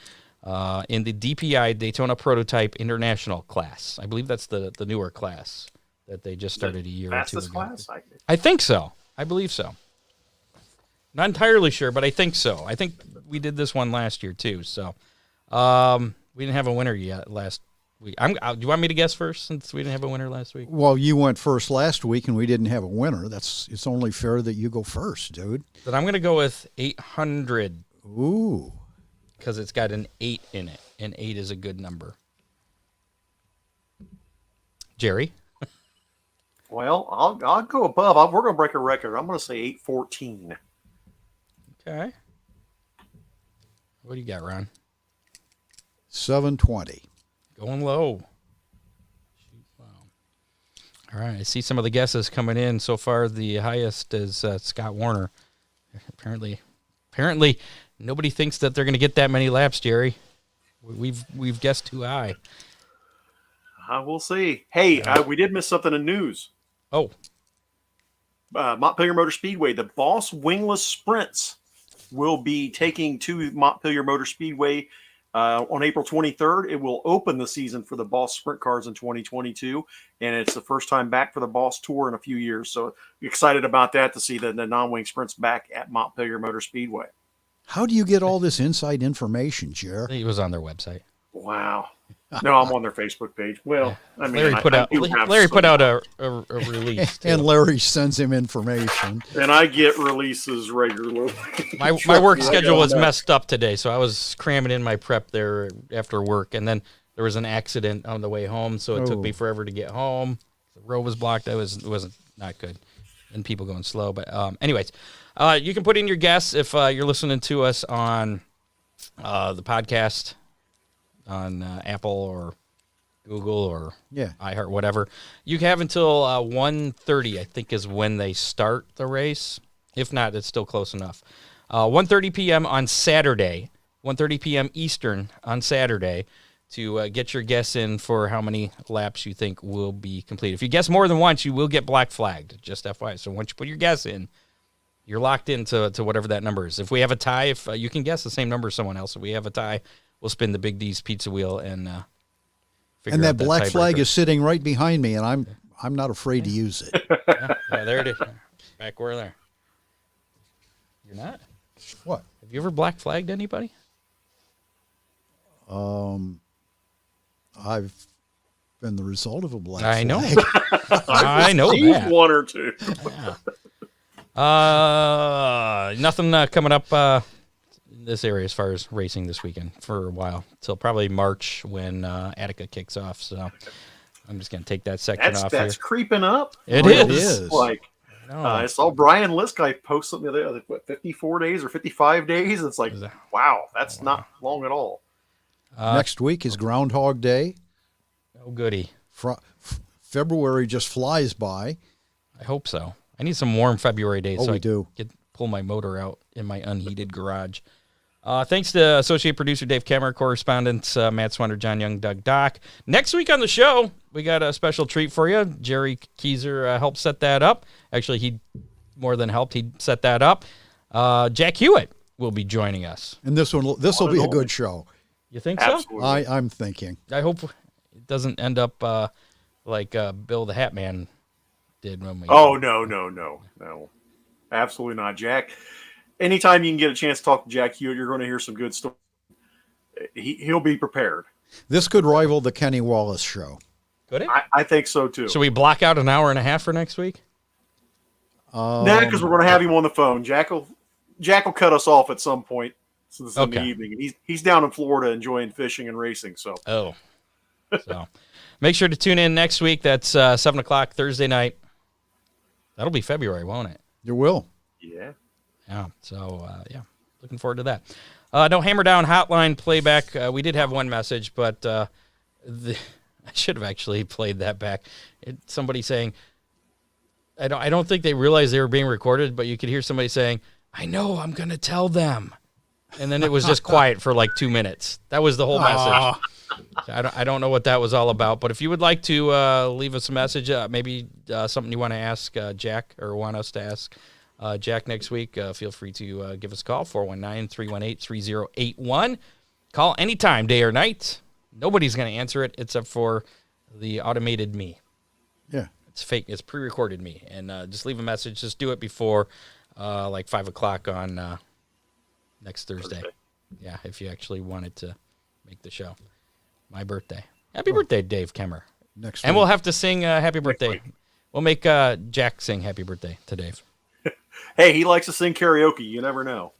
in the DPI Daytona Prototype International class. I believe that's the newer class that they just started a year or two ago. Class? I think so. I believe so. Not entirely sure, but I think so. I think we did this one last year too. So we didn't have a winner yet last week. Do you want me to guess first since we didn't have a winner last week? Well, you went first last week and we didn't have a winner. It's only fair that you go first, dude. Then I'm going to go with 800. Ooh. Because it's got an 8 in it, and 8 is a good number. Jerry? Well, I'll go above. We're going to break a record. I'm going to say 814. Okay. What do you got, Ron? 720. Going low. Wow. All right. I see some of the guesses coming in. So far, the highest is Scott Warner. Apparently, nobody thinks that they're going to get that many laps, Jerry. We've guessed too high. We'll see. Hey, we did miss something in news. Oh. Montpelier Motor Speedway, the Boss Wingless Sprints will be taking to Montpelier Motor Speedway on April 23rd. It will open the season for the Boss Sprint cars in 2022, and it's the first time back for the Boss Tour in a few years. So excited about that to see the non-wing sprints back at Montpelier Motor Speedway. How do you get all this inside information, Jer? It was on their website. Wow. No, I'm on their Facebook page. Well, I mean, Larry put out a release. And Larry sends him information. And I get releases regularly. My work schedule was messed up today, so I was cramming in my prep there after work, and then there was an accident on the way home, so it took me forever to get home. The road was blocked. It wasn't not good, and people going slow. But anyways, you can put in your guess if you're listening to us on the podcast on Apple or Google or iHeart, whatever. You have until 1:30, I think, is when they start the race. If not, it's still close enough. 1:30 p.m. on Saturday, 1:30 p.m. Eastern on Saturday, to get your guess in for how many laps you think will be complete. If you guess more than once, you will get black flagged, just FYI. So once you put your guess in, you're locked into whatever that number is. If we have a tie, if you can guess the same number as someone else, if we have a tie, we'll spin the Big D's pizza wheel and figure And out that black flag tiebreaker. is sitting right behind me, and I'm not afraid to use it. Yeah, there it is. Back where there. You're not? What? Have you ever black flagged anybody? I've been the result of a black I know. flag. I know He's that. one or two. Nothing coming up in this area as far as racing this weekend for a while, till probably March when Attica kicks off. So I'm just going to take that section off That's here. creeping up. It is. Like, No. I saw Brian Lisk post something the other day, what, 54 days or 55 days? It's like, wow, that's not long at all. Next week is Groundhog Day. Oh, goody. February just flies by. I hope so. I need some warm February days so we I do. can pull my motor out in my unheated garage. Thanks to associate producer Dave Kemmer, correspondents Matt Swander, John Young, Doug Dock. Next week on the show, we got a special treat for you. Jerry Keyser helped set that up. Actually, he more than helped. He set that up. Jack Hewitt will be joining us. And this will be a good show. You think so? Absolutely. I'm thinking. I hope it doesn't end up like Bill the Hat Man did when we. Oh, no. Absolutely not, Jack. Anytime you can get a chance to talk to Jack Hewitt, you're going to hear some good stories. He'll be prepared. This could rival the Kenny Wallace show. Could it? I think so, too. Should we block out an hour and a half for next week? Because we're going to have him on the phone. Jack will cut us off at some point since it's in the Okay. evening. And he's down in Florida enjoying fishing and racing. So Oh. So make sure to tune in next week. That's 7 o'clock Thursday night. That'll be February, won't it? You will. yeah. Yeah. So, looking forward to that. No Hammer Down hotline playback. We did have one message, but I should have actually played that back. Somebody saying, I don't think they realized they were being recorded, but you could hear somebody saying, I know, I'm going to tell them. And then it was just quiet for like 2 minutes. That was the whole message. I don't know what that was all about, but if you would like to leave us a message, maybe something you want to ask Jack or want us to ask Jack next week, feel free to give us a call, 419-318-3081. Call anytime, day or night. Nobody's going to answer it except for the automated me. Yeah. It's fake. It's pre-recorded me. And just leave a message. Just do it before like 5 o'clock on next Thursday. Yeah, if you actually wanted to make the show. My birthday. Happy birthday, Dave Kemmer. Next And week. we'll have to sing happy birthday. We'll make Jack sing happy birthday to Dave. Hey, he likes to sing karaoke. You never know.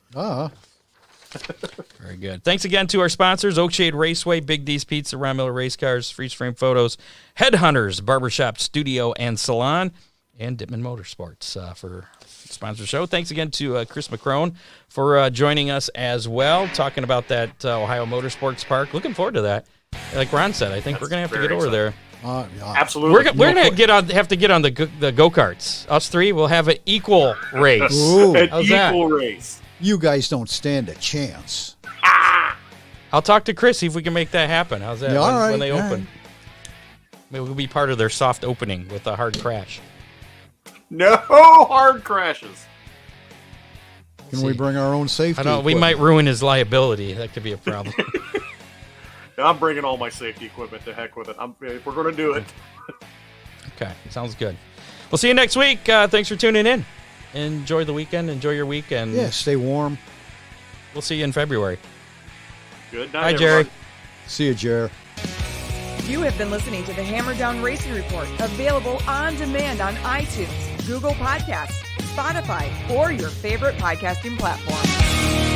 Very good. Thanks again to our sponsors, Oakshade Raceway, Big D's Pizza, Ron Miller Race Cars, Freeze Frame Photos, Headhunters, Barbershop Studio and Salon, and Dittman Motorsports for sponsor show. Thanks again to Kris McCrone for joining us as well, talking about that Ohio Motorsports Park. Looking forward to that. Like Ron said, I think we're going to have to get over there. Yeah. Absolutely. We're going to have to get on the go-karts. Us three will have an equal race. Ooh, An How's that? equal race. you guys don't stand a chance. I'll talk to Kris, see if we can make that happen. How's that Yeah, all right, when they all open? right. Maybe we'll be part of their soft opening with a hard crash. No hard crashes. Can we bring our own safety? I don't know. We equipment? might ruin his liability. That could be a problem. I'm bringing all my safety equipment. To heck with it. If we're going to do it. Okay, sounds good. We'll see you next week. Thanks for tuning in. Enjoy the weekend. Enjoy your weekend. Yeah, stay warm. We'll see you in February. Good night, Hi, Jerry. everybody. See you, Jer. You have been listening to the Hammer Down Racing Report, available on demand on iTunes, Google Podcasts, Spotify, or your favorite podcasting platform.